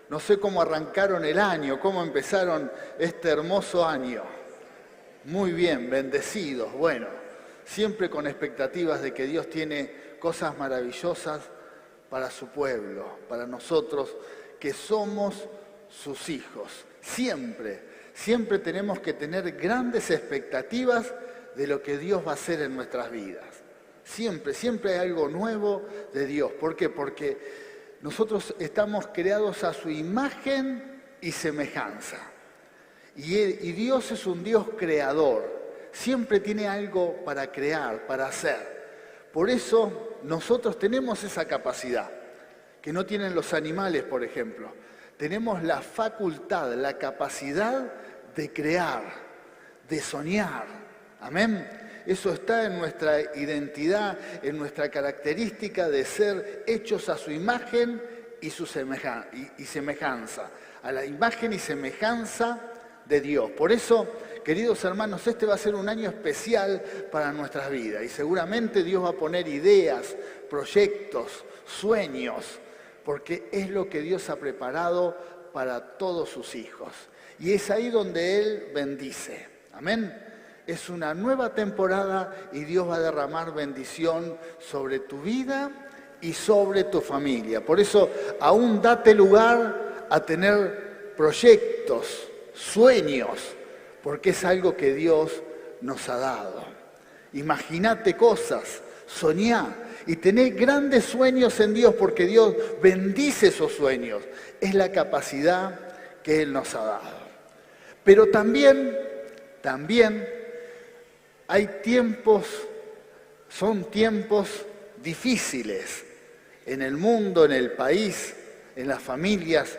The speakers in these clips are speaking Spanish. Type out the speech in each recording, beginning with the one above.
No sé cómo arrancaron el año, cómo empezaron este hermoso año. Muy bien, bendecidos. Bueno, siempre con expectativas de que Dios tiene cosas maravillosas para su pueblo, para nosotros que somos sus hijos. Siempre tenemos que tener grandes expectativas de lo que Dios va a hacer en nuestras vidas. Siempre hay algo nuevo de Dios. ¿Por qué? Porque nosotros estamos creados a su imagen y semejanza. Y Dios es un Dios creador. Siempre tiene algo para crear, para hacer. Por eso nosotros tenemos esa capacidad, que no tienen los animales, por ejemplo. Tenemos la facultad, la capacidad de crear, de soñar. Amén. Eso está en nuestra identidad, en nuestra característica de ser hechos a su imagen y su semejanza. A la imagen y semejanza de Dios. Por eso, queridos hermanos, este va a ser un año especial para nuestras vidas. Y seguramente Dios va a poner ideas, proyectos, sueños, porque es lo que Dios ha preparado para todos sus hijos. Y es ahí donde Él bendice. Amén. Es una nueva temporada y Dios va a derramar bendición sobre tu vida y sobre tu familia. Por eso, aún date lugar a tener proyectos, sueños, porque es algo que Dios nos ha dado. Imagínate cosas, soñá y tené grandes sueños en Dios, porque Dios bendice esos sueños. Es la capacidad que Él nos ha dado. Pero también hay son tiempos difíciles en el mundo, en el país, en las familias,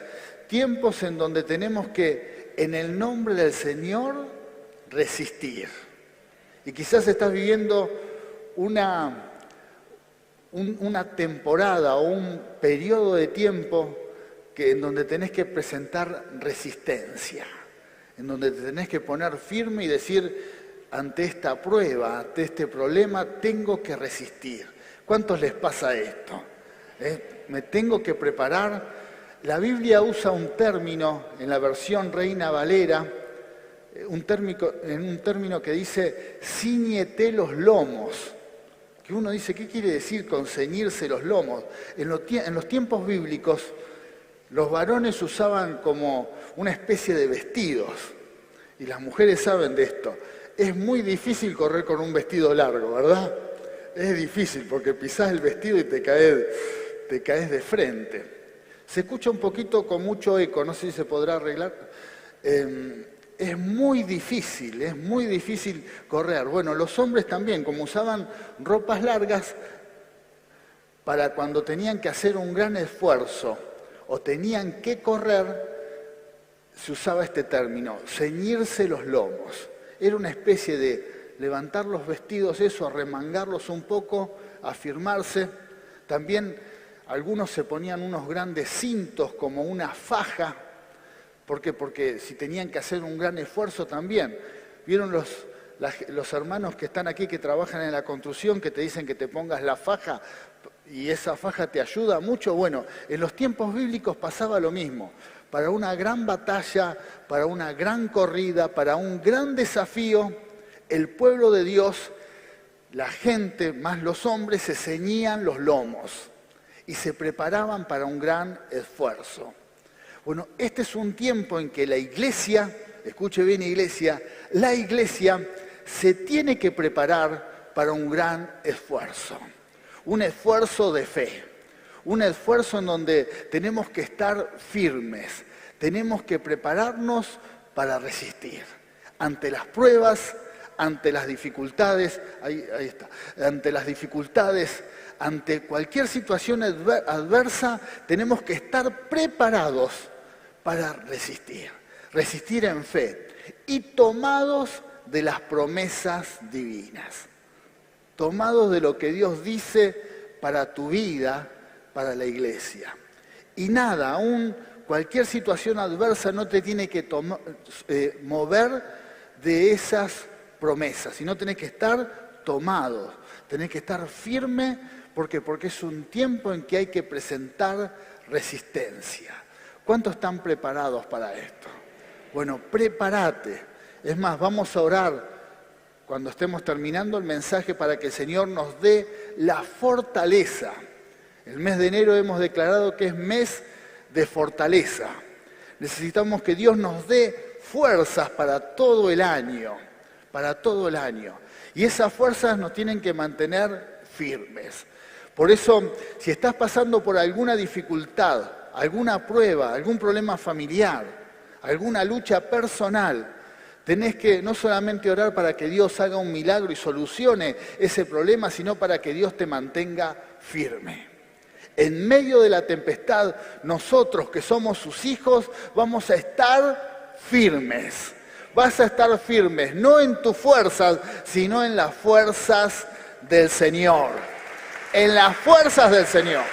tiempos en donde tenemos que, en el nombre del Señor, resistir. Y quizás estás viviendo una temporada o un periodo de tiempo en donde tenés que presentar resistencia, en donde te tenés que poner firme y decir: ante esta prueba, ante este problema, tengo que resistir. ¿Cuántos les pasa esto? Me tengo que preparar. La Biblia usa un término en la versión Reina Valera, un término que dice: ciñete los lomos. Que uno dice, ¿qué quiere decir con ceñirse los lomos? En los tiempos bíblicos, los varones usaban como una especie de vestidos, y las mujeres saben de esto. Es muy difícil correr con un vestido largo, ¿verdad? Es difícil porque pisás el vestido y te caes de frente. Se escucha un poquito con mucho eco, no sé si se podrá arreglar. Es muy difícil correr. Bueno, los hombres también, como usaban ropas largas, para cuando tenían que hacer un gran esfuerzo o tenían que correr, se usaba este término: ceñirse los lomos. Era una especie de levantar los vestidos, arremangarlos un poco, afirmarse. También algunos se ponían unos grandes cintos como una faja. ¿Por qué? Porque si tenían que hacer un gran esfuerzo también. ¿Vieron los hermanos que están aquí, que trabajan en la construcción, que te dicen que te pongas la faja y esa faja te ayuda mucho? Bueno, en los tiempos bíblicos pasaba lo mismo. Para una gran batalla, para una gran corrida, para un gran desafío, el pueblo de Dios, la gente, más los hombres, se ceñían los lomos y se preparaban para un gran esfuerzo. Bueno, este es un tiempo en que la iglesia, escuche bien iglesia, la iglesia se tiene que preparar para un gran esfuerzo, un esfuerzo de fe. Un esfuerzo en donde tenemos que estar firmes, tenemos que prepararnos para resistir. Ante las pruebas, ante las dificultades, ante cualquier situación adversa, tenemos que estar preparados para resistir. Resistir en fe y tomados de las promesas divinas. Tomados de lo que Dios dice para tu vida, para la iglesia. Y nada, aún cualquier situación adversa no te tiene que mover de esas promesas, sino tenés que estar tomado, tenés que estar firme. ¿Por qué? Porque es un tiempo en que hay que presentar resistencia. ¿Cuántos están preparados para esto? Bueno, prepárate. Es más, vamos a orar cuando estemos terminando el mensaje para que el Señor nos dé la fortaleza. El mes de enero hemos declarado que es mes de fortaleza. Necesitamos que Dios nos dé fuerzas para todo el año, Y esas fuerzas nos tienen que mantener firmes. Por eso, si estás pasando por alguna dificultad, alguna prueba, algún problema familiar, alguna lucha personal, tenés que no solamente orar para que Dios haga un milagro y solucione ese problema, sino para que Dios te mantenga firme. En medio de la tempestad, nosotros que somos sus hijos, vamos a estar firmes. Vas a estar firmes, no en tus fuerzas, sino en las fuerzas del Señor. En las fuerzas del Señor.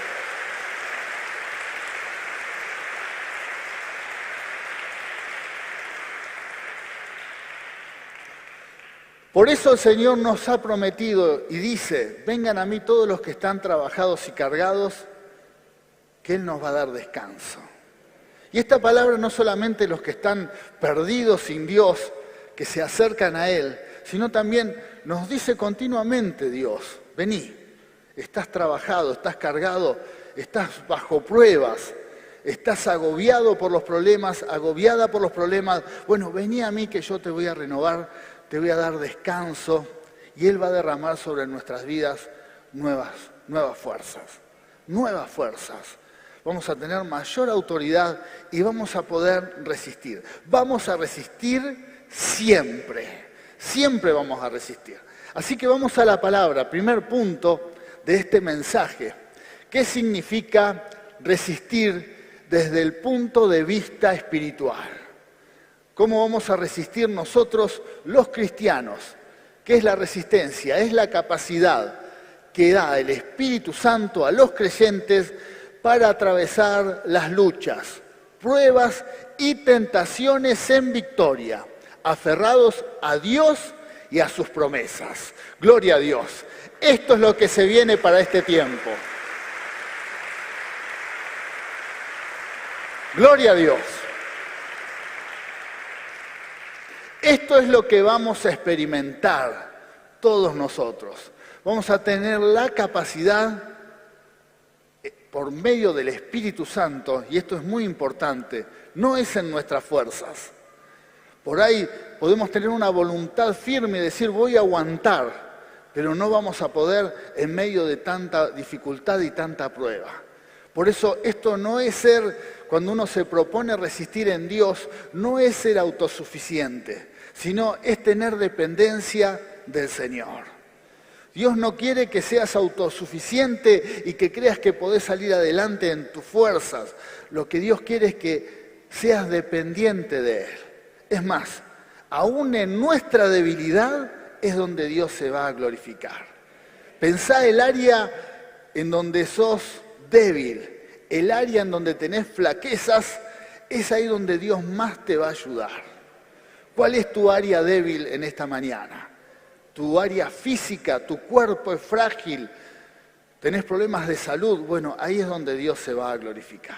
Por eso el Señor nos ha prometido y dice, vengan a mí todos los que están trabajados y cargados, que Él nos va a dar descanso. Y esta palabra no solamente los que están perdidos sin Dios, que se acercan a Él, sino también nos dice continuamente Dios, vení, estás trabajado, estás cargado, estás bajo pruebas, estás agobiado por los problemas, agobiada por los problemas. Bueno, vení a mí que yo te voy a renovar, te voy a dar descanso y Él va a derramar sobre nuestras vidas nuevas fuerzas, nuevas fuerzas. Vamos a tener mayor autoridad y vamos a poder resistir. Vamos a resistir siempre, siempre vamos a resistir. Así que vamos a la palabra, primer punto de este mensaje. ¿Qué significa resistir desde el punto de vista espiritual? ¿Cómo vamos a resistir nosotros los cristianos? ¿Qué es la resistencia? Es la capacidad que da el Espíritu Santo a los creyentes para atravesar las luchas, pruebas y tentaciones en victoria, aferrados a Dios y a sus promesas. Gloria a Dios. Esto es lo que se viene para este tiempo. Gloria a Dios. Esto es lo que vamos a experimentar todos nosotros. Vamos a tener la capacidad por medio del Espíritu Santo, y esto es muy importante, no es en nuestras fuerzas. Por ahí podemos tener una voluntad firme y decir voy a aguantar, pero no vamos a poder en medio de tanta dificultad y tanta prueba. Por eso esto no es ser, cuando uno se propone resistir en Dios, no es ser autosuficiente, sino es tener dependencia del Señor. Dios no quiere que seas autosuficiente y que creas que podés salir adelante en tus fuerzas. Lo que Dios quiere es que seas dependiente de Él. Es más, aún en nuestra debilidad es donde Dios se va a glorificar. Pensá el área en donde sos débil, el área en donde tenés flaquezas, es ahí donde Dios más te va a ayudar. ¿Cuál es tu área débil en esta mañana? Tu área física, tu cuerpo es frágil, tenés problemas de salud, bueno, ahí es donde Dios se va a glorificar.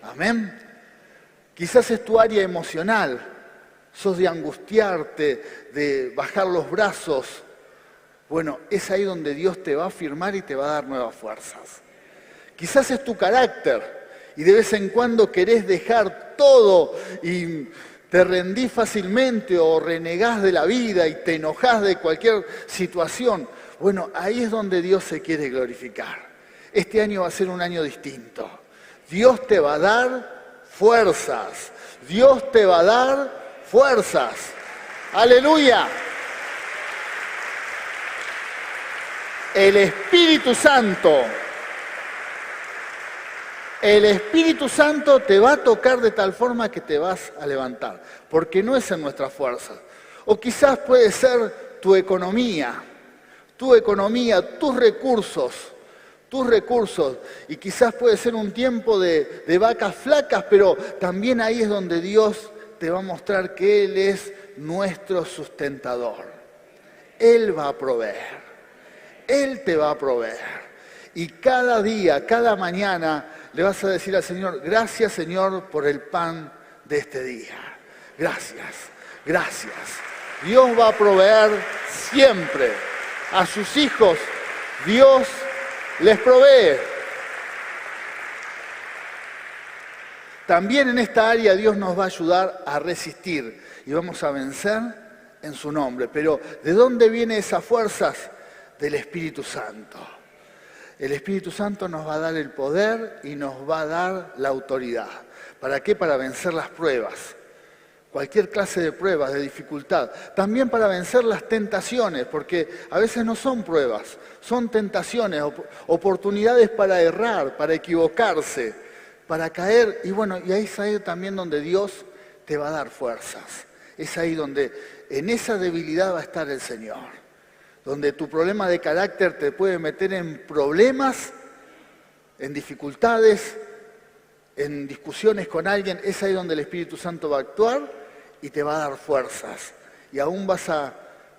Amén. Quizás es tu área emocional, sos de angustiarte, de bajar los brazos. Bueno, es ahí donde Dios te va a afirmar y te va a dar nuevas fuerzas. Quizás es tu carácter y de vez en cuando querés dejar todo y te rendís fácilmente o renegás de la vida y te enojás de cualquier situación. Bueno, ahí es donde Dios se quiere glorificar. Este año va a ser un año distinto. Dios te va a dar fuerzas. Dios te va a dar fuerzas. ¡Aleluya! El Espíritu Santo te va a tocar de tal forma que te vas a levantar, porque no es en nuestras fuerzas. O quizás puede ser tu economía, tus recursos, y quizás puede ser un tiempo de vacas flacas, pero también ahí es donde Dios te va a mostrar que Él es nuestro sustentador. Él va a proveer, Él te va a proveer. Y cada día, cada mañana, le vas a decir al Señor, gracias Señor por el pan de este día. Gracias, gracias. Dios va a proveer siempre. A sus hijos Dios les provee. También en esta área Dios nos va a ayudar a resistir y vamos a vencer en su nombre. Pero ¿de dónde vienen esas fuerzas? Del Espíritu Santo. El Espíritu Santo nos va a dar el poder y nos va a dar la autoridad. ¿Para qué? Para vencer las pruebas. Cualquier clase de pruebas, de dificultad. También para vencer las tentaciones, porque a veces no son pruebas, son tentaciones, oportunidades para errar, para equivocarse, para caer. Y bueno, y ahí es ahí también donde Dios te va a dar fuerzas. Es ahí donde en esa debilidad va a estar el Señor. Donde tu problema de carácter te puede meter en problemas, en dificultades, en discusiones con alguien, es ahí donde el Espíritu Santo va a actuar y te va a dar fuerzas. Y aún vas a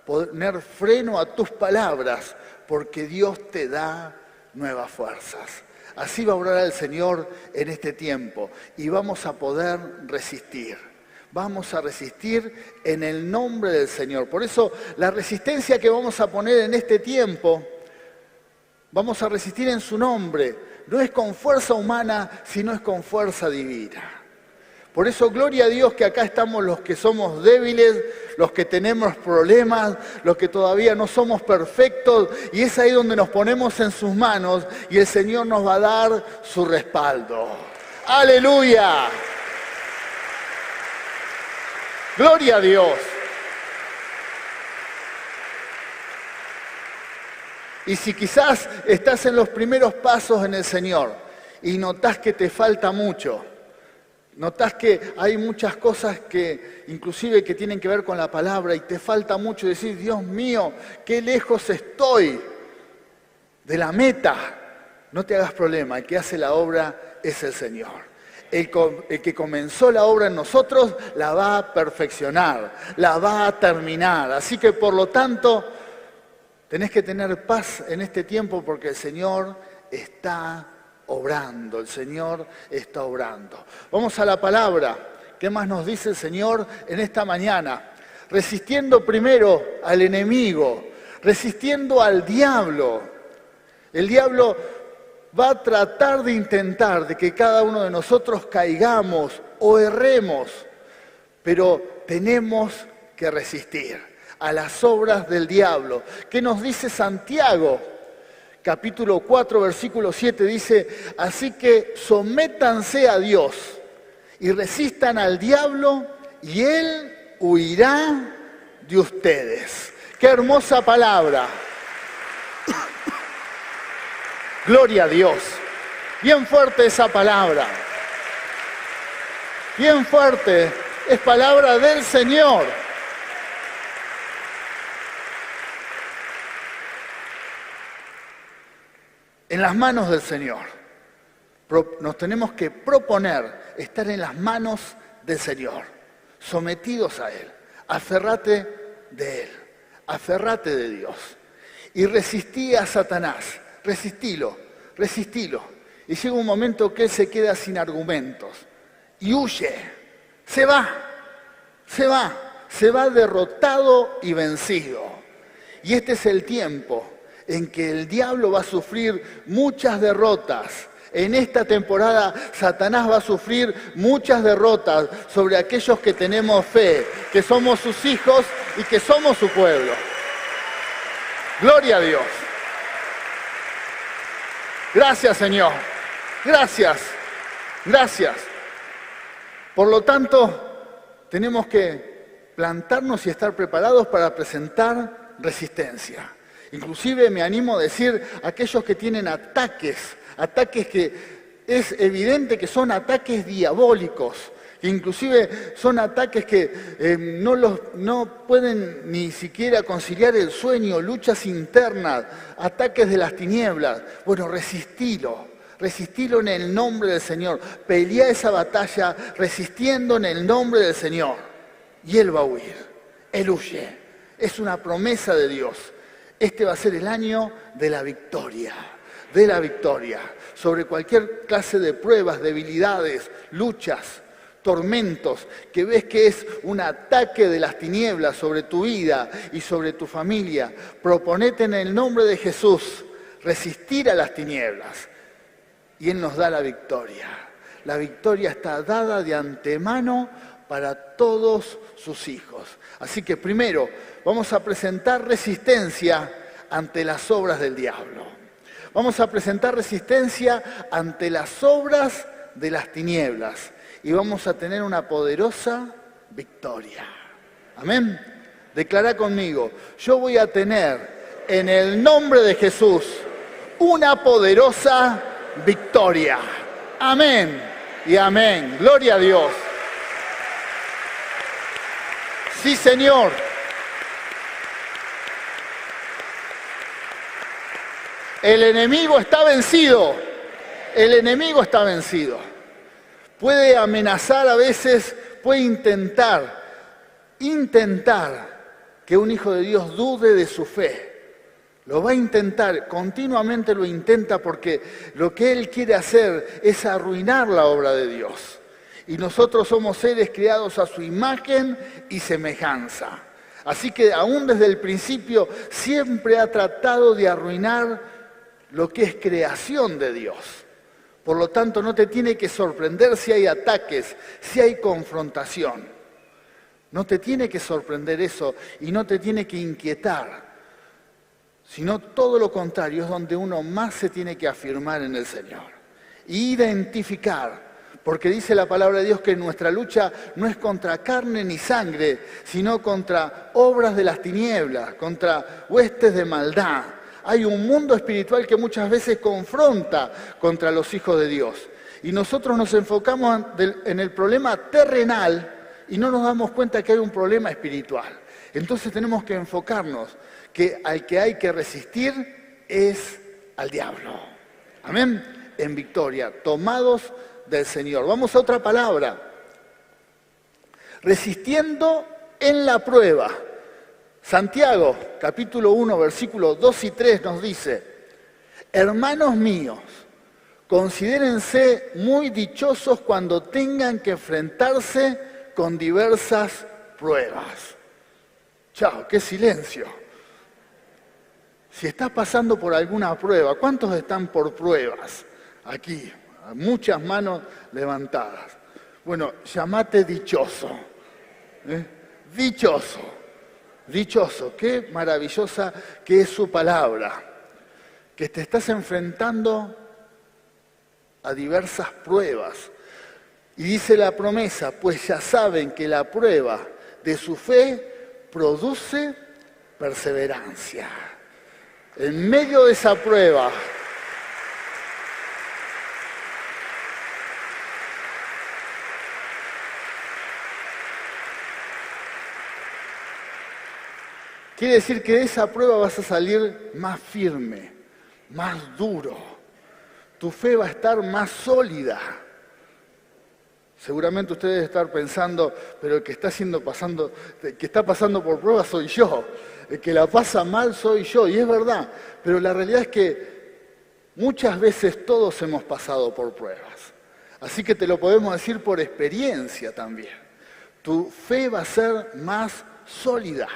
poner freno a tus palabras, porque Dios te da nuevas fuerzas. Así va a obrar el Señor en este tiempo y vamos a poder resistir. Vamos a resistir en el nombre del Señor. Por eso la resistencia que vamos a poner en este tiempo, vamos a resistir en su nombre. No es con fuerza humana, sino es con fuerza divina. Por eso, gloria a Dios que acá estamos los que somos débiles, los que tenemos problemas, los que todavía no somos perfectos, y es ahí donde nos ponemos en sus manos y el Señor nos va a dar su respaldo. ¡Aleluya! ¡Gloria a Dios! Y si quizás estás en los primeros pasos en el Señor y notás que te falta mucho, notás que hay muchas cosas que inclusive que tienen que ver con la palabra y te falta mucho, decir, Dios mío, qué lejos estoy de la meta, no te hagas problema, el que hace la obra es el Señor. El que comenzó la obra en nosotros la va a perfeccionar, la va a terminar. Así que por lo tanto tenés que tener paz en este tiempo porque el Señor está obrando, el Señor está obrando. Vamos a la palabra. ¿Qué más nos dice el Señor en esta mañana? Resistiendo primero al enemigo, resistiendo al diablo. El diablo va a tratar de intentar de que cada uno de nosotros caigamos o erremos, pero tenemos que resistir a las obras del diablo. ¿Qué nos dice Santiago? Capítulo 4, versículo 7 dice, así que sométanse a Dios y resistan al diablo y Él huirá de ustedes. ¡Qué hermosa palabra! Gloria a Dios. Bien fuerte esa palabra. Bien fuerte. Es palabra del Señor. En las manos del Señor. Nos tenemos que proponer estar en las manos del Señor. Sometidos a Él. Aferrate de Él. Aferrate de Dios. Y resistí a Satanás. Resistilo, resistilo. Y llega un momento que él se queda sin argumentos y huye, se va derrotado y vencido. Y este es el tiempo en que el diablo va a sufrir muchas derrotas. En esta temporada Satanás va a sufrir muchas derrotas sobre aquellos que tenemos fe, que somos sus hijos y que somos su pueblo. Gloria a Dios. Gracias, Señor. Gracias. Gracias. Por lo tanto, tenemos que plantarnos y estar preparados para presentar resistencia. Inclusive me animo a decir aquellos que tienen ataques que es evidente que son ataques diabólicos, que inclusive son ataques que no pueden ni siquiera conciliar el sueño, luchas internas, ataques de las tinieblas. Bueno, resistilo en el nombre del Señor. Pelea esa batalla resistiendo en el nombre del Señor. Y Él va a huir, Él huye. Es una promesa de Dios. Este va a ser el año de la victoria, dé la victoria sobre cualquier clase de pruebas, debilidades, luchas, tormentos, que ves que es un ataque de las tinieblas sobre tu vida y sobre tu familia. Proponete en el nombre de Jesús resistir a las tinieblas y Él nos da la victoria. La victoria está dada de antemano para todos sus hijos. Así que primero vamos a presentar resistencia ante las obras del diablo. Vamos a presentar resistencia ante las obras de las tinieblas y vamos a tener una poderosa victoria. Amén. Declara conmigo, yo voy a tener en el nombre de Jesús una poderosa victoria. Amén y amén. Gloria a Dios. Sí, Señor. El enemigo está vencido. El enemigo está vencido. Puede amenazar a veces, puede intentar que un hijo de Dios dude de su fe. Lo va a intentar, continuamente lo intenta porque lo que él quiere hacer es arruinar la obra de Dios. Y nosotros somos seres creados a su imagen y semejanza. Así que aún desde el principio siempre ha tratado de arruinar lo que es creación de Dios. Por lo tanto, no te tiene que sorprender si hay ataques, si hay confrontación. No te tiene que sorprender eso y no te tiene que inquietar, sino todo lo contrario, es donde uno más se tiene que afirmar en el Señor. Identificar, porque dice la palabra de Dios que nuestra lucha no es contra carne ni sangre, sino contra obras de las tinieblas, contra huestes de maldad. Hay un mundo espiritual que muchas veces confronta contra los hijos de Dios. Y nosotros nos enfocamos en el problema terrenal y no nos damos cuenta que hay un problema espiritual. Entonces tenemos que enfocarnos que al que hay que resistir es al diablo. Amén. En victoria, tomados del Señor. Vamos a otra palabra. Resistiendo en la prueba. Santiago, capítulo 1, versículos 2 y 3 nos dice: hermanos míos, considérense muy dichosos cuando tengan que enfrentarse con diversas pruebas. Chao, qué silencio. Si estás pasando por alguna prueba, ¿cuántos están por pruebas? Aquí, muchas manos levantadas. Bueno, llamate dichoso. Dichoso. Dichoso, qué maravillosa que es su palabra, que te estás enfrentando a diversas pruebas. Y dice la promesa, pues ya saben que la prueba de su fe produce perseverancia. En medio de esa prueba, quiere decir que de esa prueba vas a salir más firme, más duro. Tu fe va a estar más sólida. Seguramente ustedes deben estar pensando, pero el que está pasando por pruebas soy yo. El que la pasa mal soy yo. Y es verdad, pero la realidad es que muchas veces todos hemos pasado por pruebas. Así que te lo podemos decir por experiencia también. Tu fe va a ser más sólida.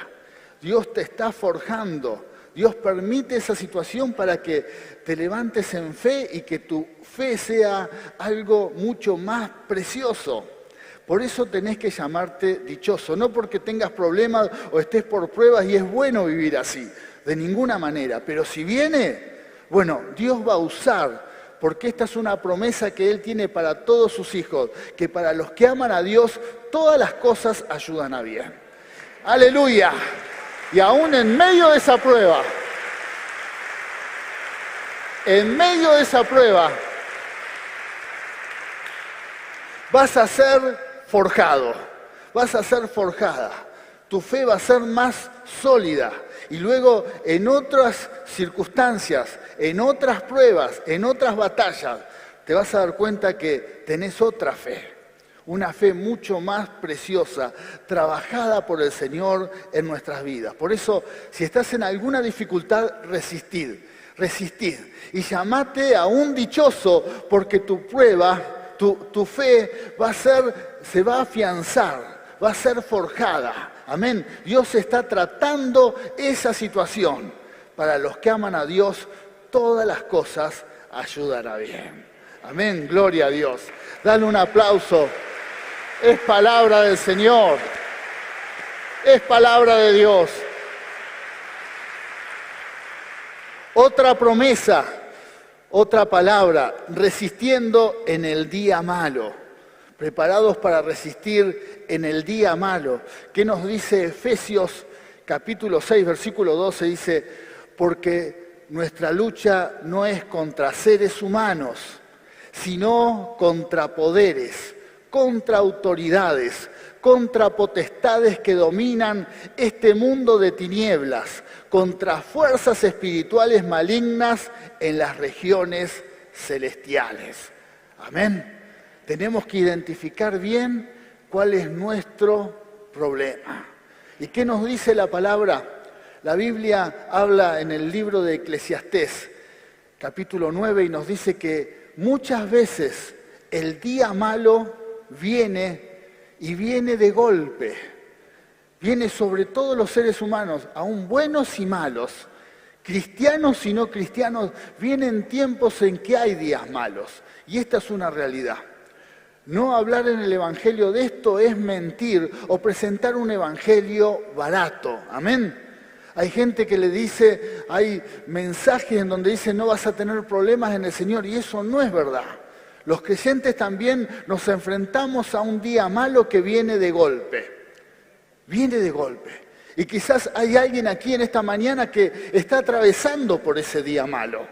Dios te está forjando. Dios permite esa situación para que te levantes en fe y que tu fe sea algo mucho más precioso. Por eso tenés que llamarte dichoso, no porque tengas problemas o estés por pruebas y es bueno vivir así, de ninguna manera. Pero si viene, bueno, Dios va a usar, porque esta es una promesa que Él tiene para todos sus hijos, que para los que aman a Dios, todas las cosas ayudan a bien. ¡Aleluya! Y aún en medio de esa prueba, vas a ser forjado, vas a ser forjada. Tu fe va a ser más sólida. Y luego en otras circunstancias, en otras pruebas, en otras batallas, te vas a dar cuenta que tenés otra fe. Una fe mucho más preciosa, trabajada por el Señor en nuestras vidas. Por eso, si estás en alguna dificultad, resistid. resistir. Y llamate a un dichoso, porque tu prueba, tu fe se va a afianzar, va a ser forjada. Amén. Dios está tratando esa situación. Para los que aman a Dios, todas las cosas ayudan a bien. Amén. Gloria a Dios. Dale un aplauso. Es palabra del Señor. Es palabra de Dios. Otra promesa, otra palabra, resistiendo en el día malo. Preparados para resistir en el día malo. ¿Qué nos dice Efesios capítulo 6, versículo 12? Dice, porque nuestra lucha no es contra seres humanos, sino contra poderes, contra autoridades, contra potestades que dominan este mundo de tinieblas, contra fuerzas espirituales malignas en las regiones celestiales. Amén. Tenemos que identificar bien cuál es nuestro problema. ¿Y qué nos dice la palabra? La Biblia habla en el libro de Eclesiastés, capítulo 9, y nos dice que muchas veces el día malo viene y viene de golpe. Viene sobre todos los seres humanos, aun buenos y malos, cristianos y no cristianos. Vienen tiempos en que hay días malos, y esta es una realidad. No hablar en el Evangelio de esto es mentir o presentar un Evangelio barato. Amén. Hay gente que le dice, hay mensajes en donde dice no vas a tener problemas en el Señor, y eso no es verdad. Los creyentes también nos enfrentamos a un día malo que viene de golpe. Viene de golpe. Y quizás hay alguien aquí en esta mañana que está atravesando por ese día malo.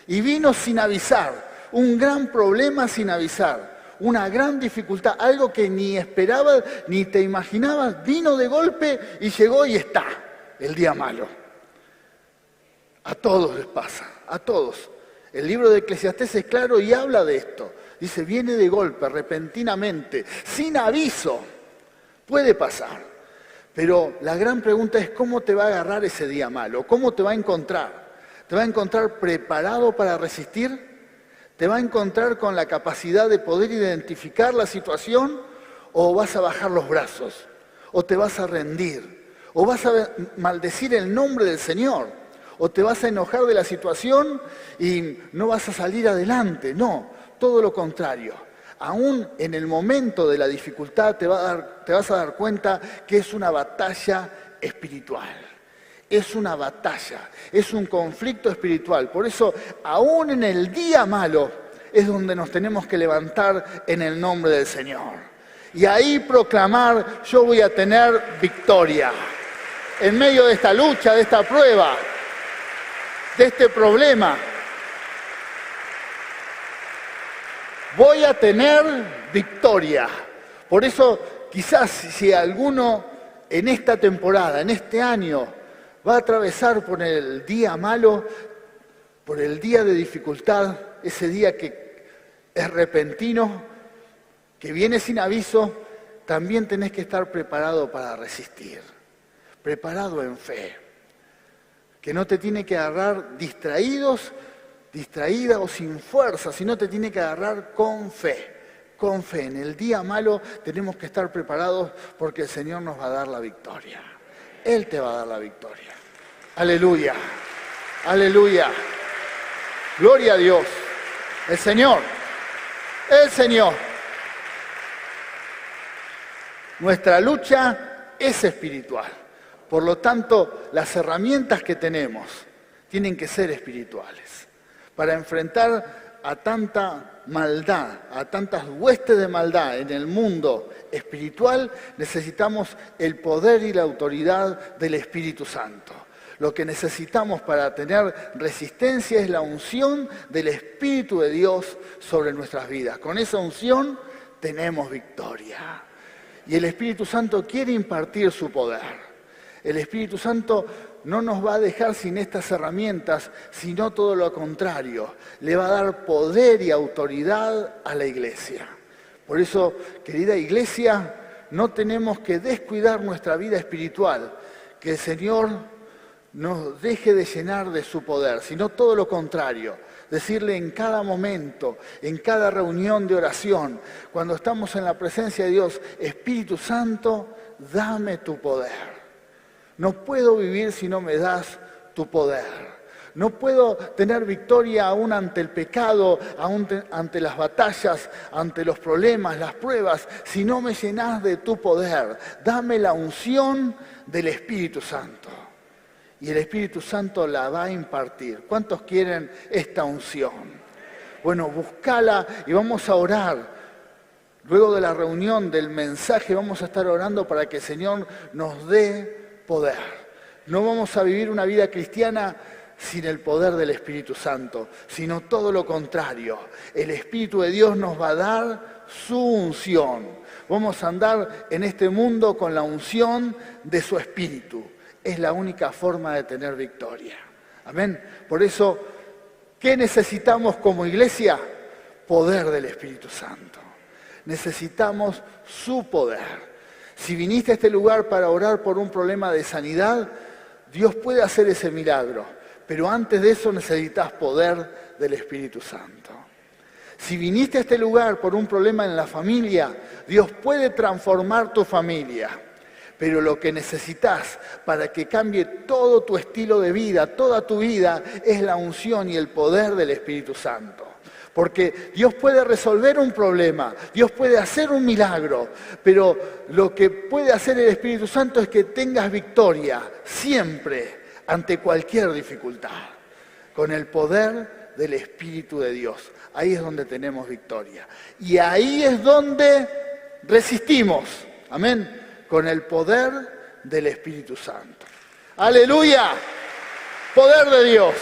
Y vino sin avisar, un gran problema sin avisar, una gran dificultad, algo que ni esperabas ni te imaginabas, vino de golpe y llegó y está el día malo. A todos les pasa, a todos. El libro de Eclesiastés es claro y habla de esto. Dice, viene de golpe, repentinamente, sin aviso. Puede pasar. Pero la gran pregunta es cómo te va a agarrar ese día malo, cómo te va a encontrar. ¿Te va a encontrar preparado para resistir? ¿Te va a encontrar con la capacidad de poder identificar la situación? ¿O vas a bajar los brazos? ¿O te vas a rendir? ¿O vas a maldecir el nombre del Señor? ¿O te vas a enojar de la situación y no vas a salir adelante? No, todo lo contrario. Aún en el momento de la dificultad te vas a dar cuenta que es una batalla espiritual. Es una batalla, es un conflicto espiritual. Por eso, aún en el día malo, es donde nos tenemos que levantar en el nombre del Señor. Y ahí proclamar, yo voy a tener victoria. En medio de esta lucha, de esta prueba, de este problema, voy a tener victoria. Por eso, quizás si alguno en esta temporada, en este año, va a atravesar por el día malo, por el día de dificultad, ese día que es repentino, que viene sin aviso, también tenés que estar preparado para resistir, preparado en fe, que no te tiene que agarrar distraída o sin fuerza, sino te tiene que agarrar con fe. Con fe. En el día malo tenemos que estar preparados porque el Señor nos va a dar la victoria. Él te va a dar la victoria. Aleluya. Aleluya. Gloria a Dios. El Señor. El Señor. Nuestra lucha es espiritual. Por lo tanto, las herramientas que tenemos tienen que ser espirituales. Para enfrentar a tanta maldad, a tantas huestes de maldad en el mundo espiritual, necesitamos el poder y la autoridad del Espíritu Santo. Lo que necesitamos para tener resistencia es la unción del Espíritu de Dios sobre nuestras vidas. Con esa unción tenemos victoria. Y el Espíritu Santo quiere impartir su poder. El Espíritu Santo no nos va a dejar sin estas herramientas, sino todo lo contrario. Le va a dar poder y autoridad a la iglesia. Por eso, querida iglesia, no tenemos que descuidar nuestra vida espiritual, que el Señor nos deje de llenar de su poder, sino todo lo contrario. Decirle en cada momento, en cada reunión de oración, cuando estamos en la presencia de Dios, Espíritu Santo, dame tu poder. No puedo vivir si no me das tu poder. No puedo tener victoria aún ante el pecado, aún ante las batallas, ante los problemas, las pruebas, si no me llenas de tu poder. Dame la unción del Espíritu Santo. Y el Espíritu Santo la va a impartir. ¿Cuántos quieren esta unción? Bueno, buscala y vamos a orar. Luego de la reunión, del mensaje, vamos a estar orando para que el Señor nos dé poder. No vamos a vivir una vida cristiana sin el poder del Espíritu Santo, sino todo lo contrario. El Espíritu de Dios nos va a dar su unción. Vamos a andar en este mundo con la unción de su Espíritu. Es la única forma de tener victoria. Amén. Por eso, ¿qué necesitamos como iglesia? Poder del Espíritu Santo. Necesitamos su poder. Si viniste a este lugar para orar por un problema de sanidad, Dios puede hacer ese milagro. Pero antes de eso necesitas poder del Espíritu Santo. Si viniste a este lugar por un problema en la familia, Dios puede transformar tu familia. Pero lo que necesitas para que cambie todo tu estilo de vida, toda tu vida, es la unción y el poder del Espíritu Santo. Porque Dios puede resolver un problema, Dios puede hacer un milagro, pero lo que puede hacer el Espíritu Santo es que tengas victoria siempre ante cualquier dificultad, con el poder del Espíritu de Dios. Ahí es donde tenemos victoria. Y ahí es donde resistimos. Amén. Con el poder del Espíritu Santo. ¡Aleluya! Poder de Dios.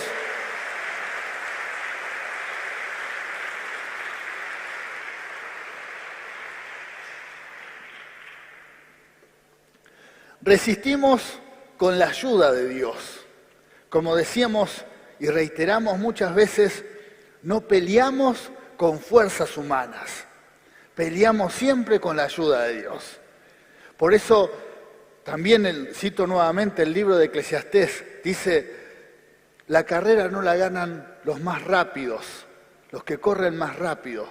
Resistimos con la ayuda de Dios. Como decíamos y reiteramos muchas veces, no peleamos con fuerzas humanas. Peleamos siempre con la ayuda de Dios. Por eso, también cito nuevamente el libro de Eclesiastés, dice, la carrera no la ganan los más rápidos, los que corren más rápido.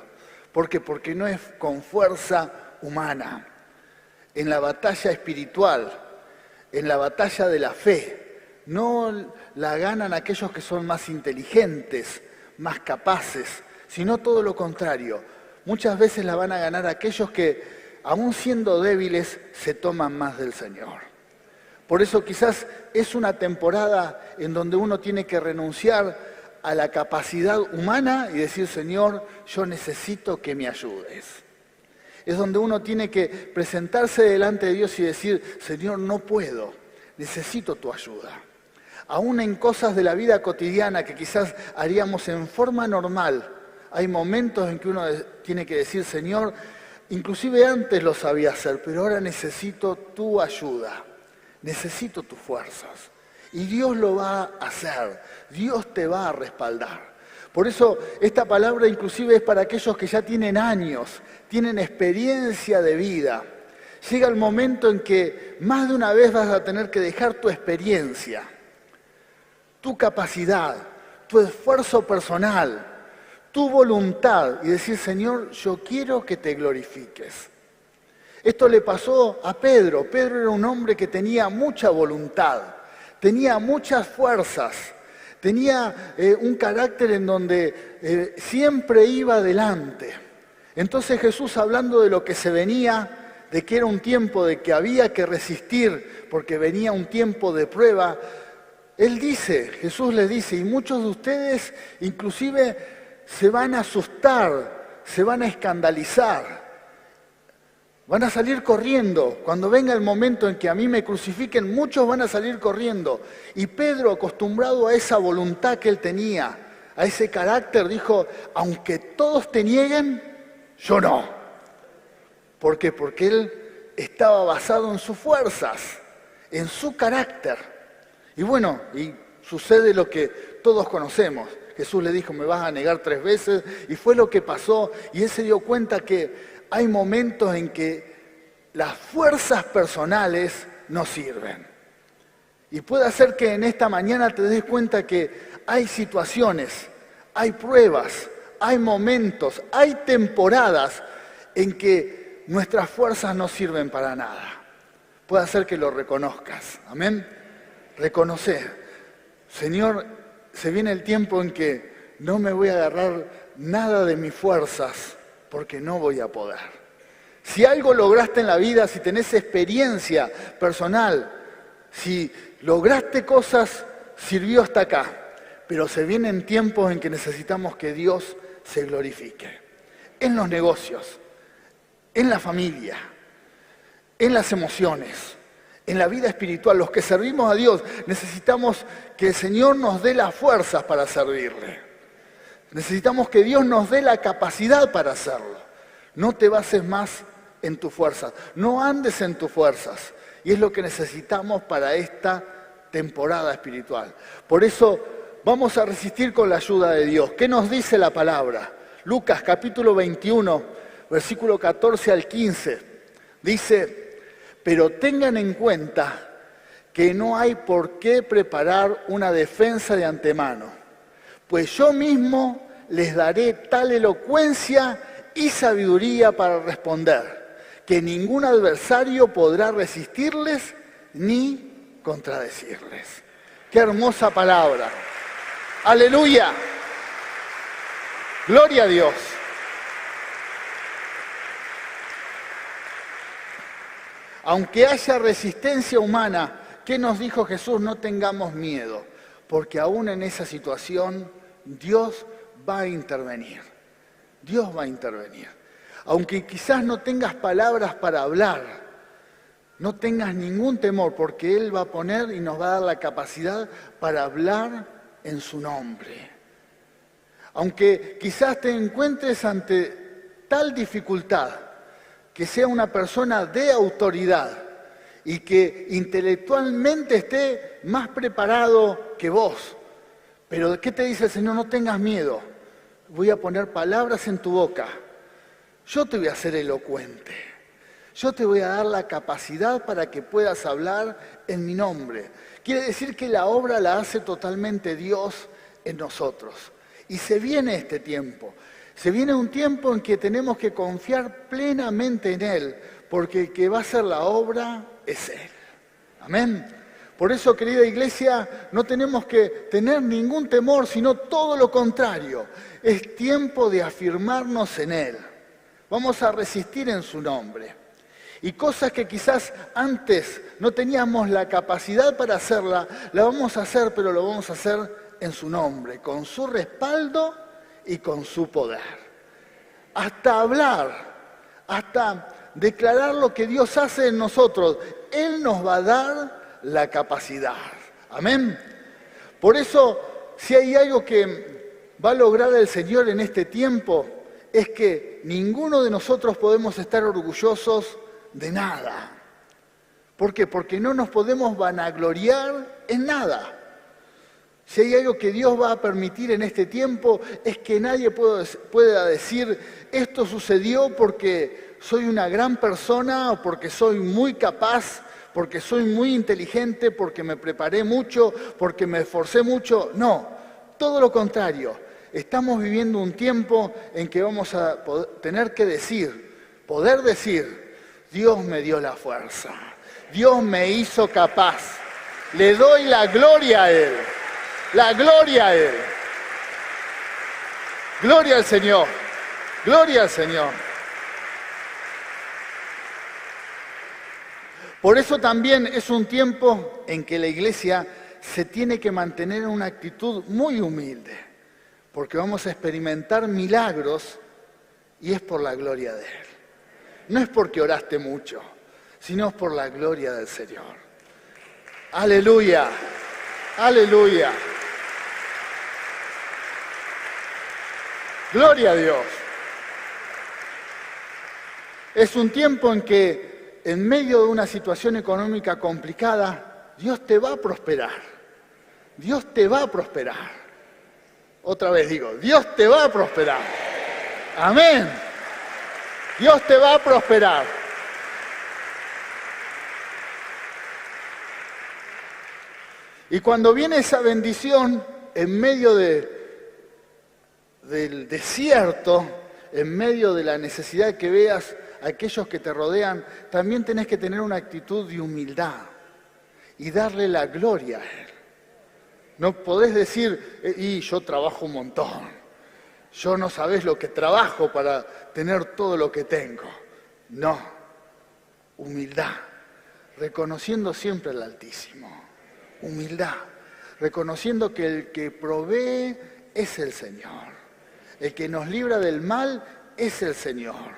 ¿Por qué? Porque no es con fuerza humana. En la batalla espiritual, en la batalla de la fe, no la ganan aquellos que son más inteligentes, más capaces, sino todo lo contrario. Muchas veces la van a ganar aquellos que, aún siendo débiles, se toman más del Señor. Por eso quizás es una temporada en donde uno tiene que renunciar a la capacidad humana y decir, Señor, yo necesito que me ayudes. Es donde uno tiene que presentarse delante de Dios y decir, Señor, no puedo, necesito tu ayuda. Aún en cosas de la vida cotidiana que quizás haríamos en forma normal, hay momentos en que uno tiene que decir, Señor, inclusive antes lo sabía hacer, pero ahora necesito tu ayuda, necesito tus fuerzas. Y Dios lo va a hacer, Dios te va a respaldar. Por eso esta palabra inclusive es para aquellos que ya tienen años, tienen experiencia de vida. Llega el momento en que más de una vez vas a tener que dejar tu experiencia, tu capacidad, tu esfuerzo personal, tu voluntad y decir, Señor, yo quiero que te glorifiques. Esto le pasó a Pedro. Pedro era un hombre que tenía mucha voluntad, tenía muchas fuerzas, tenía un carácter en donde siempre iba adelante. Entonces Jesús, hablando de lo que se venía, de que era un tiempo de que había que resistir, porque venía un tiempo de prueba, Jesús les dice, y muchos de ustedes inclusive se van a asustar, se van a escandalizar, van a salir corriendo. Cuando venga el momento en que a mí me crucifiquen, muchos van a salir corriendo. Y Pedro, acostumbrado a esa voluntad que él tenía, a ese carácter, dijo, aunque todos te nieguen, yo no. ¿Por qué? Porque él estaba basado en sus fuerzas, en su carácter. Y bueno, y sucede lo que todos conocemos. Jesús le dijo, me vas a negar 3 veces, y fue lo que pasó, y él se dio cuenta que hay momentos en que las fuerzas personales no sirven. Y puede ser que en esta mañana te des cuenta que hay situaciones, hay pruebas, hay momentos, hay temporadas en que nuestras fuerzas no sirven para nada. Puede ser que lo reconozcas. Amén. Reconocer. Señor, se viene el tiempo en que no me voy a agarrar nada de mis fuerzas porque no voy a poder. Si algo lograste en la vida, si tenés experiencia personal, si lograste cosas, sirvió hasta acá. Pero se vienen tiempos en que necesitamos que Dios se glorifique. En los negocios, en la familia, en las emociones, en la vida espiritual. Los que servimos a Dios necesitamos que el Señor nos dé las fuerzas para servirle. Necesitamos que Dios nos dé la capacidad para hacerlo. No te bases más en tus fuerzas, no andes en tus fuerzas. Y es lo que necesitamos para esta temporada espiritual. Por eso vamos a resistir con la ayuda de Dios. ¿Qué nos dice la palabra? Lucas capítulo 21, versículo 14 al 15. Dice: pero tengan en cuenta que no hay por qué preparar una defensa de antemano, pues yo mismo les daré tal elocuencia y sabiduría para responder, que ningún adversario podrá resistirles ni contradecirles. ¡Qué hermosa palabra! ¡Aleluya! ¡Gloria a Dios! Aunque haya resistencia humana, ¿qué nos dijo Jesús? No tengamos miedo, porque aún en esa situación Dios va a intervenir. Dios va a intervenir. Aunque quizás no tengas palabras para hablar, no tengas ningún temor, porque Él va a poner y nos va a dar la capacidad para hablar en su nombre. Aunque quizás te encuentres ante tal dificultad, que sea una persona de autoridad y que intelectualmente esté más preparado que vos. Pero ¿qué te dice el Señor? No tengas miedo. Voy a poner palabras en tu boca. Yo te voy a hacer elocuente. Yo te voy a dar la capacidad para que puedas hablar en mi nombre. Quiere decir que la obra la hace totalmente Dios en nosotros. Y se viene este tiempo. Se viene un tiempo en que tenemos que confiar plenamente en Él, porque el que va a hacer la obra es Él. Amén. Por eso, querida iglesia, no tenemos que tener ningún temor, sino todo lo contrario. Es tiempo de afirmarnos en Él. Vamos a resistir en su nombre. Y cosas que quizás antes no teníamos la capacidad para hacerla, la vamos a hacer, pero lo vamos a hacer en su nombre, con su respaldo y con su poder. Hasta hablar, hasta declarar lo que Dios hace en nosotros, Él nos va a dar la capacidad. Amén. Por eso, si hay algo que va a lograr el Señor en este tiempo, es que ninguno de nosotros podemos estar orgullosos de nada. ¿Por qué? Porque no nos podemos vanagloriar en nada. Si hay algo que Dios va a permitir en este tiempo, es que nadie pueda decir, esto sucedió porque soy una gran persona, o porque soy muy capaz, porque soy muy inteligente, porque me preparé mucho, porque me esforcé mucho. No, todo lo contrario. Estamos viviendo un tiempo en que vamos a tener que poder decir, Dios me dio la fuerza, Dios me hizo capaz, le doy la gloria a Él. La gloria a Él. Gloria al Señor. Gloria al Señor. Por eso también es un tiempo en que la iglesia se tiene que mantener en una actitud muy humilde, porque vamos a experimentar milagros y es por la gloria de Él. No es porque oraste mucho, sino es por la gloria del Señor. Aleluya. Aleluya. Gloria a Dios. Es un tiempo en que en medio de una situación económica complicada, Dios te va a prosperar. Dios te va a prosperar. Otra vez digo, Dios te va a prosperar. Amén. Dios te va a prosperar. Y cuando viene esa bendición, en medio del desierto, en medio de la necesidad que veas a aquellos que te rodean, también tenés que tener una actitud de humildad y darle la gloria a Él. No podés decir, y yo trabajo un montón, yo no sabés lo que trabajo para tener todo lo que tengo. No, humildad, reconociendo siempre al Altísimo. Humildad, reconociendo que el que provee es el Señor. El que nos libra del mal es el Señor.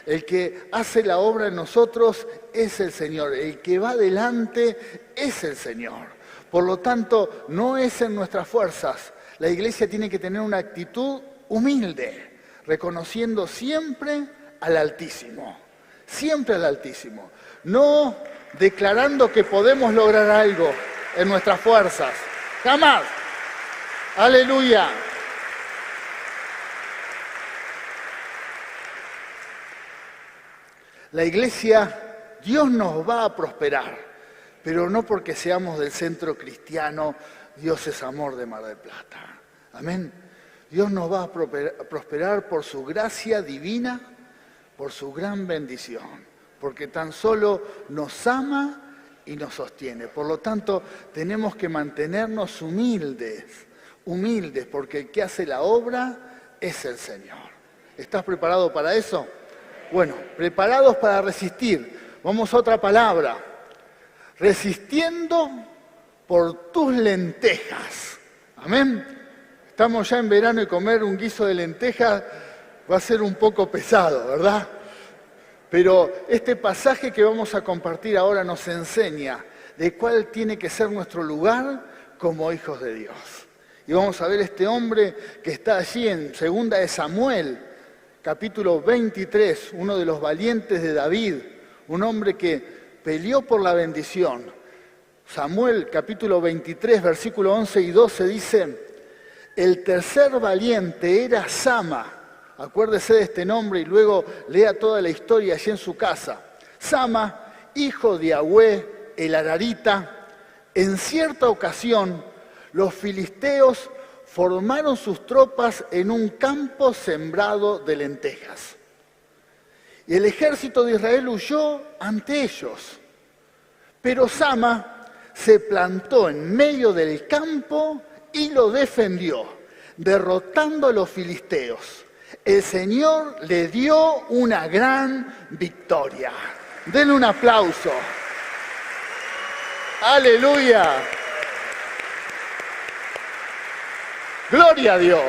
El que hace la obra en nosotros es el Señor. El que va adelante es el Señor. Por lo tanto, no es en nuestras fuerzas. La iglesia tiene que tener una actitud humilde, reconociendo siempre al Altísimo. Siempre al Altísimo. No declarando que podemos lograr algo en nuestras fuerzas. Jamás. Aleluya. La iglesia, Dios nos va a prosperar, pero no porque seamos del centro cristiano, Dios es amor de Mar del Plata. Amén. Dios nos va a prosperar por su gracia divina, por su gran bendición, porque tan solo nos ama y nos sostiene. Por lo tanto, tenemos que mantenernos humildes, porque el que hace la obra es el Señor. ¿Estás preparado para eso? Bueno, preparados para resistir. Vamos a otra palabra. Resistiendo por tus lentejas. Amén. Estamos ya en verano y comer un guiso de lentejas va a ser un poco pesado, ¿verdad? Pero este pasaje que vamos a compartir ahora nos enseña de cuál tiene que ser nuestro lugar como hijos de Dios. Y vamos a ver este hombre que está allí en 2 de Samuel, capítulo 23, uno de los valientes de David, un hombre que peleó por la bendición. Samuel, capítulo 23, versículo 11 y 12 dice, el tercer valiente era Sama. Acuérdese de este nombre y luego lea toda la historia allí en su casa. Sama, hijo de Agüé, el Ararita. En cierta ocasión, los filisteos formaron sus tropas en un campo sembrado de lentejas. Y el ejército de Israel huyó ante ellos. Pero Sama se plantó en medio del campo y lo defendió, derrotando a los filisteos. El Señor le dio una gran victoria. Denle un aplauso. ¡Aleluya! ¡Gloria a Dios!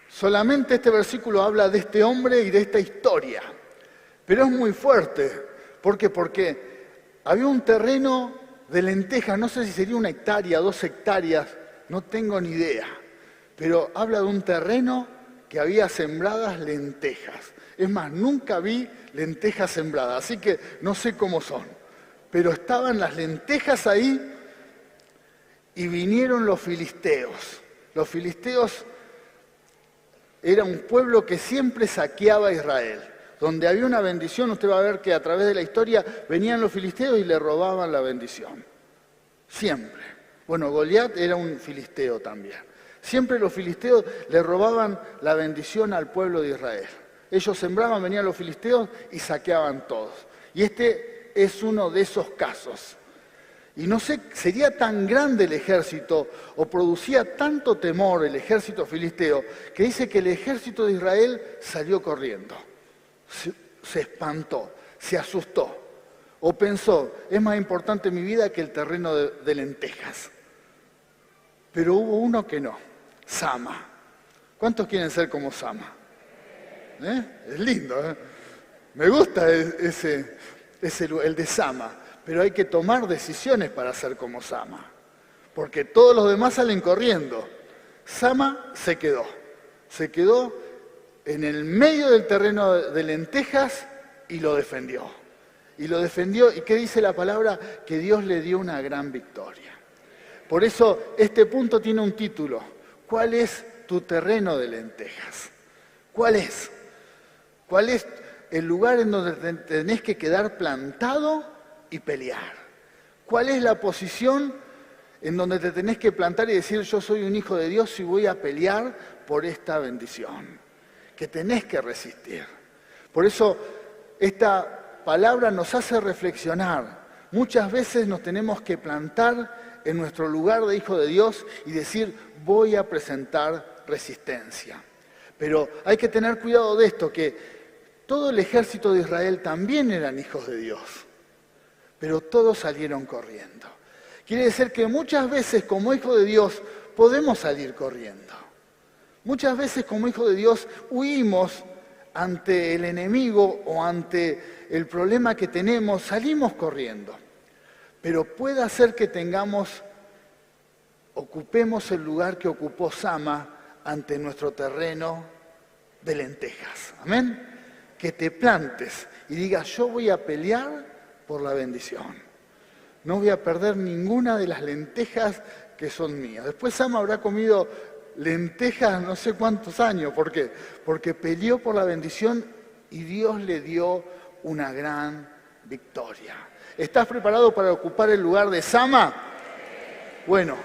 Solamente este versículo habla de este hombre y de esta historia. Pero es muy fuerte. ¿Por qué? Porque había un terreno de lentejas, no sé si sería 1 hectárea, 2 hectáreas, no tengo ni idea. Pero habla de un terreno que había sembradas lentejas. Es más, nunca vi lentejas sembradas, así que no sé cómo son. Pero estaban las lentejas ahí y vinieron los filisteos. Los filisteos era un pueblo que siempre saqueaba a Israel. Donde había una bendición, usted va a ver que a través de la historia venían los filisteos y le robaban la bendición. Siempre. Bueno, Goliat era un filisteo también. Siempre los filisteos le robaban la bendición al pueblo de Israel. Ellos sembraban, venían los filisteos y saqueaban todos. Y este es uno de esos casos. Y no sé, sería tan grande el ejército o producía tanto temor el ejército filisteo que dice que el ejército de Israel salió corriendo. Se espantó, se asustó o pensó, es más importante mi vida que el terreno de lentejas. Pero hubo uno que no, Sama. ¿Cuántos quieren ser como Sama? Es lindo, ¿eh? Me gusta el de Sama, pero hay que tomar decisiones para ser como Sama, porque todos los demás salen corriendo. Sama se quedó en el medio del terreno de lentejas y lo defendió. Y lo defendió, ¿y qué dice la palabra? Que Dios le dio una gran victoria. Por eso este punto tiene un título. ¿Cuál es tu terreno de lentejas? ¿Cuál es? ¿Cuál es el lugar en donde tenés que quedar plantado y pelear. ¿Cuál es la posición en donde te tenés que plantar y decir yo soy un hijo de Dios y voy a pelear por esta bendición? Que tenés que resistir. Por eso esta palabra nos hace reflexionar. Muchas veces nos tenemos que plantar en nuestro lugar de hijo de Dios y decir voy a presentar resistencia. Pero hay que tener cuidado de esto, que todo el ejército de Israel también eran hijos de Dios, pero todos salieron corriendo. Quiere decir que muchas veces como hijo de Dios podemos salir corriendo. Muchas veces como hijo de Dios huimos ante el enemigo o ante el problema que tenemos, salimos corriendo. Pero puede ser que ocupemos el lugar que ocupó Sama ante nuestro terreno de lentejas. Amén. Que te plantes y digas, yo voy a pelear por la bendición. No voy a perder ninguna de las lentejas que son mías. Después Sama habrá comido lentejas no sé cuántos años. ¿Por qué? Porque peleó por la bendición y Dios le dio una gran victoria. ¿Estás preparado para ocupar el lugar de Sama? Bueno,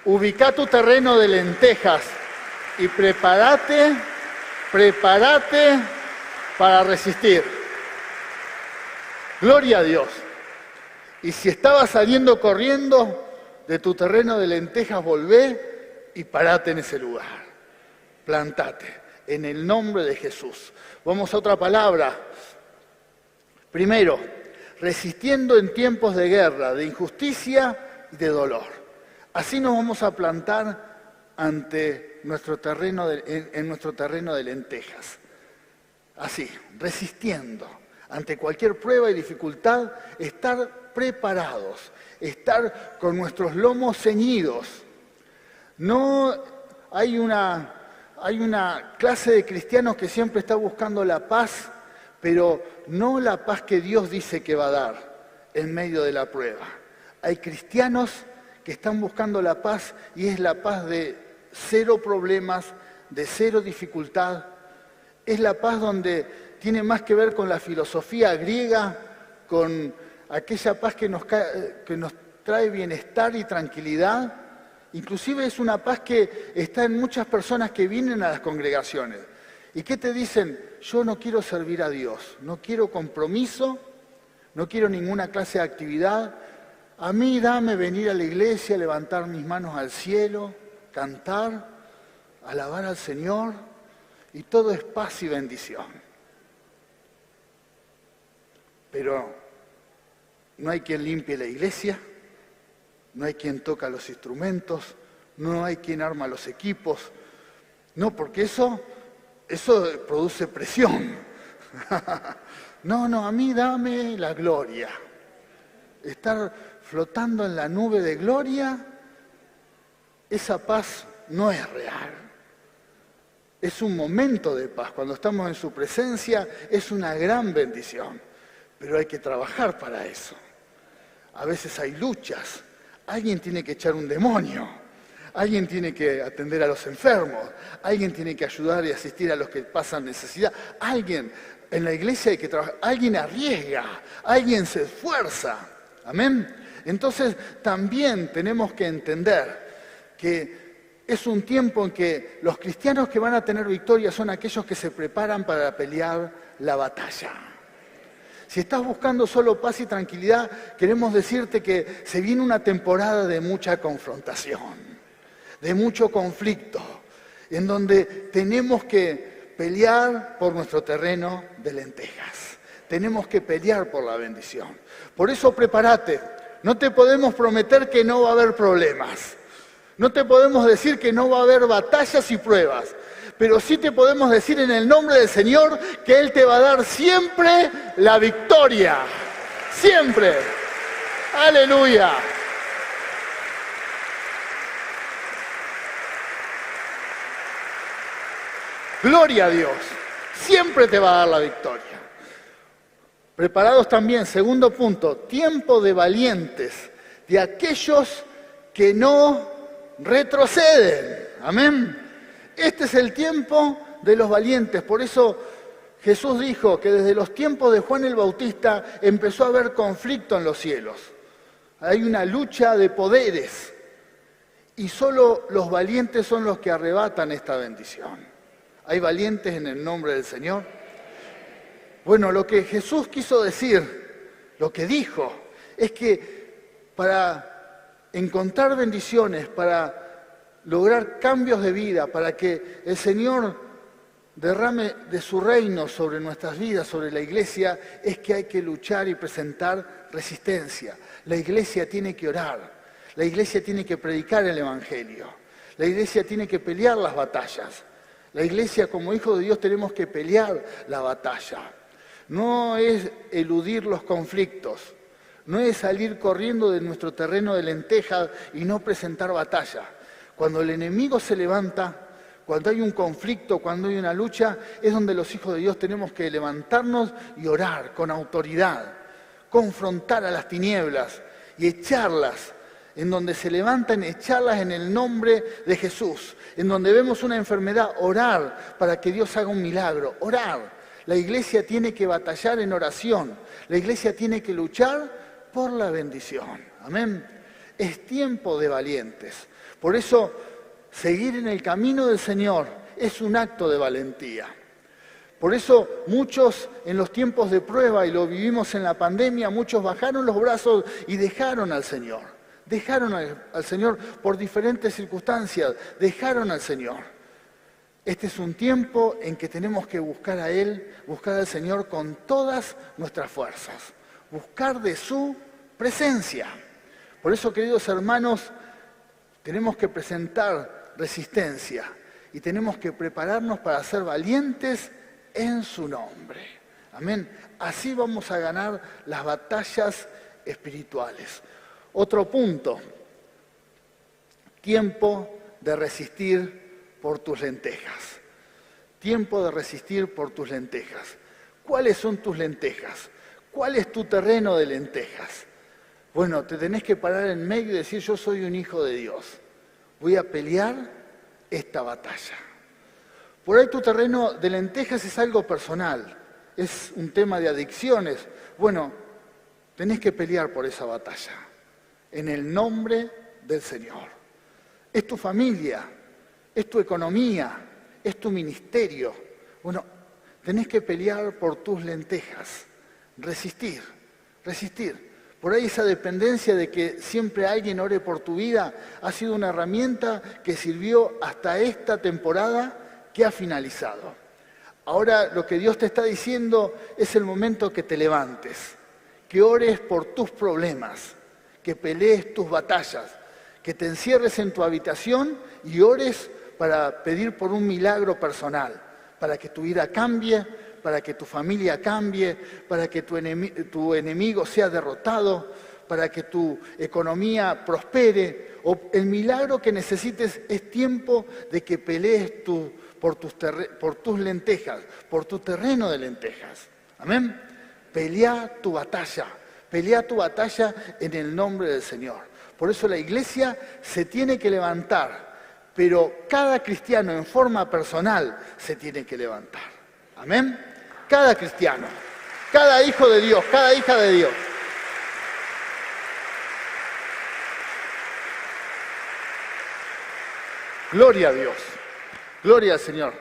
ubica tu terreno de lentejas y prepárate para resistir. Gloria a Dios. Y si estabas saliendo corriendo de tu terreno de lentejas, volvé y parate en ese lugar. Plantate en el nombre de Jesús. Vamos a otra palabra. Primero, resistiendo en tiempos de guerra, de injusticia y de dolor. Así nos vamos a plantar ante nuestro terreno en nuestro terreno de lentejas. Así, resistiendo ante cualquier prueba y dificultad, estar preparados, estar con nuestros lomos ceñidos. No hay una clase de cristianos que siempre está buscando la paz, pero no la paz que Dios dice que va a dar en medio de la prueba. Hay cristianos que están buscando la paz y es la paz de cero problemas, de cero dificultad. Es la paz donde tiene más que ver con la filosofía griega, con aquella paz que nos trae bienestar y tranquilidad. Inclusive es una paz que está en muchas personas que vienen a las congregaciones. ¿Y qué te dicen? Yo no quiero servir a Dios, no quiero compromiso, no quiero ninguna clase de actividad. A mí dame venir a la iglesia, levantar mis manos al cielo, cantar, alabar al Señor, y todo es paz y bendición. Pero no hay quien limpie la iglesia, no hay quien toca los instrumentos, no hay quien arma los equipos. No, porque eso produce presión. No, a mí dame la gloria. Estar flotando en la nube de gloria, esa paz no es real. Es un momento de paz. Cuando estamos en su presencia es una gran bendición. Pero hay que trabajar para eso. A veces hay luchas. Alguien tiene que echar un demonio. Alguien tiene que atender a los enfermos. Alguien tiene que ayudar y asistir a los que pasan necesidad. Alguien, en la iglesia hay que trabajar. Alguien arriesga. Alguien se esfuerza. Amén. Entonces también tenemos que entender que es un tiempo en que los cristianos que van a tener victoria son aquellos que se preparan para pelear la batalla. Si estás buscando solo paz y tranquilidad, queremos decirte que se viene una temporada de mucha confrontación, de mucho conflicto, en donde tenemos que pelear por nuestro terreno de lentejas. Tenemos que pelear por la bendición. Por eso prepárate. No te podemos prometer que no va a haber problemas. No te podemos decir que no va a haber batallas y pruebas. Pero sí te podemos decir en el nombre del Señor que Él te va a dar siempre la victoria. Siempre. Aleluya. Gloria a Dios. Siempre te va a dar la victoria. Preparados también, segundo punto, tiempo de valientes, de aquellos que no retroceden. Amén. Este es el tiempo de los valientes. Por eso Jesús dijo que desde los tiempos de Juan el Bautista empezó a haber conflicto en los cielos. Hay una lucha de poderes y solo los valientes son los que arrebatan esta bendición. ¿Hay valientes en el nombre del Señor? Bueno, lo que Jesús quiso decir, lo que dijo, es que para encontrar bendiciones, para lograr cambios de vida, para que el Señor derrame de su reino sobre nuestras vidas, sobre la iglesia, es que hay que luchar y presentar resistencia. La iglesia tiene que orar, la iglesia tiene que predicar el Evangelio, la iglesia tiene que pelear las batallas. La iglesia, como hijos de Dios, tenemos que pelear la batalla. No es eludir los conflictos, no es salir corriendo de nuestro terreno de lentejas y no presentar batalla. Cuando el enemigo se levanta, cuando hay un conflicto, cuando hay una lucha, es donde los hijos de Dios tenemos que levantarnos y orar con autoridad, confrontar a las tinieblas y echarlas, en donde se levantan, echarlas en el nombre de Jesús, en donde vemos una enfermedad, orar para que Dios haga un milagro, orar. La iglesia tiene que batallar en oración, la iglesia tiene que luchar por la bendición. Amén. Es tiempo de valientes. Por eso, seguir en el camino del Señor es un acto de valentía. Por eso muchos en los tiempos de prueba, y lo vivimos en la pandemia, muchos bajaron los brazos y dejaron al Señor. Dejaron al Señor por diferentes circunstancias, dejaron al Señor. Este es un tiempo en que tenemos que buscar a Él, buscar al Señor con todas nuestras fuerzas, buscar de su presencia. Por eso, queridos hermanos, tenemos que presentar resistencia y tenemos que prepararnos para ser valientes en su nombre. Amén. Así vamos a ganar las batallas espirituales. Otro punto, tiempo de resistir por tus lentejas. Tiempo de resistir por tus lentejas. ¿Cuáles son tus lentejas? ¿Cuál es tu terreno de lentejas? Bueno, te tenés que parar en medio y decir, yo soy un hijo de Dios. Voy a pelear esta batalla. Por ahí tu terreno de lentejas es algo personal, es un tema de adicciones. Bueno, tenés que pelear por esa batalla, en el nombre del Señor. Es tu familia, es tu economía, es tu ministerio. Bueno, tenés que pelear por tus lentejas, resistir, resistir. Por ahí esa dependencia de que siempre alguien ore por tu vida ha sido una herramienta que sirvió hasta esta temporada que ha finalizado. Ahora lo que Dios te está diciendo es el momento que te levantes, que ores por tus problemas, que pelees tus batallas, que te encierres en tu habitación y ores para pedir por un milagro personal, para que tu vida cambie, para que tu familia cambie, para que tu enemigo sea derrotado, para que tu economía prospere. O el milagro que necesites es tiempo de que pelees por tus lentejas, por tu terreno de lentejas. Amén. Pelea tu batalla en el nombre del Señor. Por eso la iglesia se tiene que levantar, pero cada cristiano en forma personal se tiene que levantar. Amén. Cada cristiano, cada hijo de Dios, cada hija de Dios. Gloria a Dios, gloria al Señor.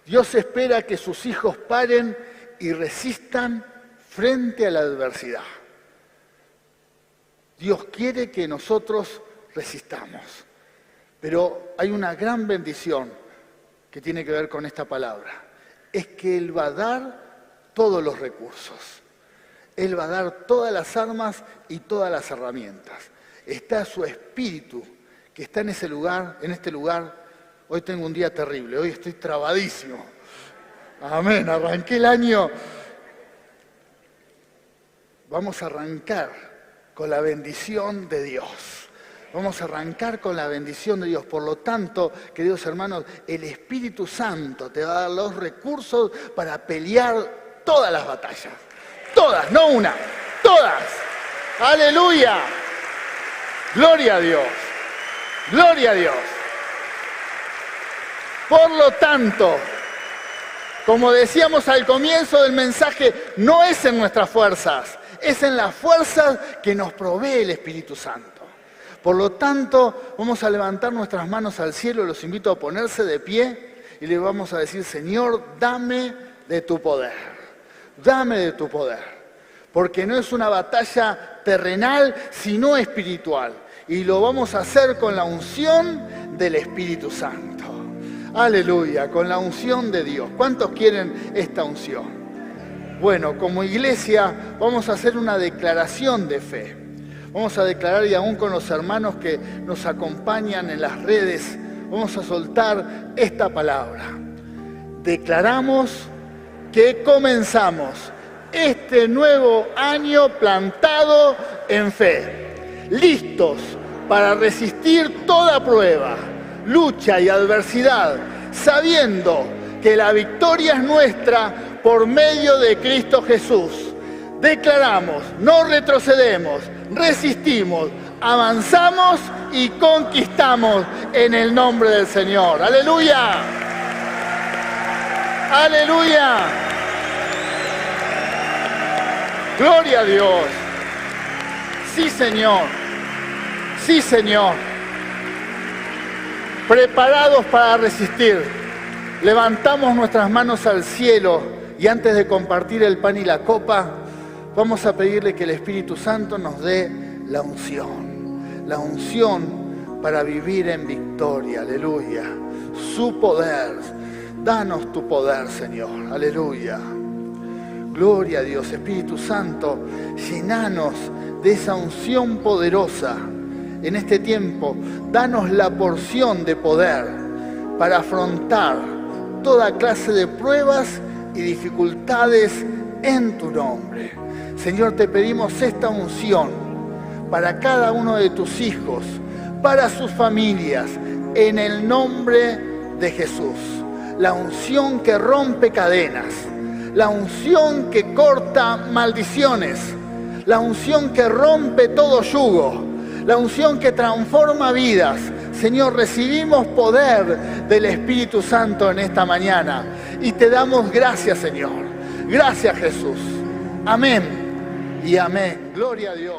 Dios espera que sus hijos paren y resistan frente a la adversidad. Dios quiere que nosotros resistamos. Pero hay una gran bendición que tiene que ver con esta palabra. Es que Él va a dar todos los recursos. Él va a dar todas las armas y todas las herramientas. Está su espíritu que está en ese lugar, en este lugar. Hoy tengo un día terrible, hoy estoy trabadísimo. Amén, arranqué el año. Vamos a arrancar con la bendición de Dios. Vamos a arrancar con la bendición de Dios. Por lo tanto, queridos hermanos, el Espíritu Santo te va a dar los recursos para pelear todas las batallas. Todas, no una, todas. ¡Aleluya! ¡Gloria a Dios! ¡Gloria a Dios! Por lo tanto, Como decíamos al comienzo del mensaje, no es en nuestras fuerzas, es en las fuerzas que nos provee el Espíritu Santo. Por lo tanto, vamos a levantar nuestras manos al cielo, los invito a ponerse de pie y le vamos a decir, Señor, dame de tu poder, dame de tu poder, porque no es una batalla terrenal, sino espiritual, y lo vamos a hacer con la unción del Espíritu Santo. Aleluya, con la unción de Dios. ¿Cuántos quieren esta unción? Bueno, como iglesia vamos a hacer una declaración de fe. Vamos a declarar, y aún con los hermanos que nos acompañan en las redes, vamos a soltar esta palabra. Declaramos que comenzamos este nuevo año plantado en fe, listos para resistir toda prueba, lucha y adversidad, sabiendo que la victoria es nuestra por medio de Cristo Jesús. Declaramos, no retrocedemos, resistimos, avanzamos y conquistamos en el nombre del Señor. ¡Aleluya! ¡Aleluya! ¡Gloria a Dios! Sí, Señor. Sí, Señor. Preparados para resistir, levantamos nuestras manos al cielo y antes de compartir el pan y la copa, vamos a pedirle que el Espíritu Santo nos dé la unción para vivir en victoria, aleluya. Su poder, danos tu poder, Señor, aleluya. Gloria a Dios, Espíritu Santo, llenanos de esa unción poderosa. En este tiempo, danos la porción de poder para afrontar toda clase de pruebas y dificultades en tu nombre. Señor, te pedimos esta unción para cada uno de tus hijos, para sus familias, en el nombre de Jesús. La unción que rompe cadenas, la unción que corta maldiciones, la unción que rompe todo yugo, la unción que transforma vidas. Señor, recibimos poder del Espíritu Santo en esta mañana y te damos gracias, Señor. Gracias, Jesús. Amén y amén. Gloria a Dios.